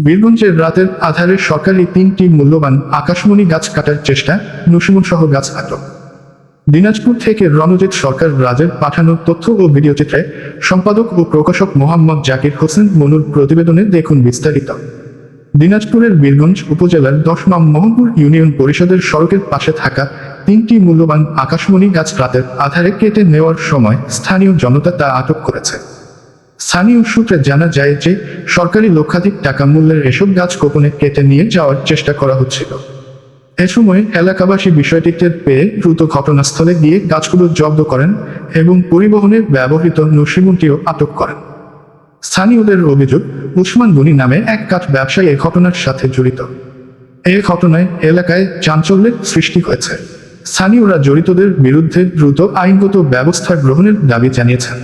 বীরগঞ্জের রাতের আধারে সরকারি 3টি মূল্যবান আকাশমণি গাছ কাটার চেষ্টা, নসিমন সহ গাছ আটক। দিনাজপুর থেকে রণজিৎ সরকার রাজের পাঠানো তথ্য ও ভিডিওচিত্রে সম্পাদক ও প্রকাশক মোহাম্মদ জাকির হোসেন মনুর প্রতিবেদনে দেখুন বিস্তারিত। দিনাজপুরের বীরগঞ্জ উপজেলার 10 নং মোহনপুর ইউনিয়ন পরিষদের সড়কের পাশে থাকা 3টি মূল্যবান আকাশমণি গাছ রাতের আধারে কেটে নেওয়ার সময় স্থানীয় জনতা তা আটক করেছে। স্থানীয় সূত্রে জানা যায় যে সরকারি লক্ষাধিক টাকা মূল্যের এসব গাছ গোপনে কেটে নিয়ে যাওয়ার চেষ্টা করা হচ্ছিল। এ সময় এলাকাবাসী বিষয়টি টের পেয়ে দ্রুত ঘটনাস্থলে গিয়ে গাছগুলো জব্দ করেন এবং পরিবহনে ব্যবহৃত নসিমনটিও আটক করেন। স্থানীয়দের অভিযোগ, উসমান গনি নামে এক কাঠ ব্যবসায়ী এ ঘটনার সাথে জড়িত। এ ঘটনায় এলাকায় চাঞ্চল্যের সৃষ্টি হয়েছে। স্থানীয়রা জড়িতদের বিরুদ্ধে দ্রুত আইনগত ব্যবস্থা গ্রহণের দাবি জানিয়েছেন।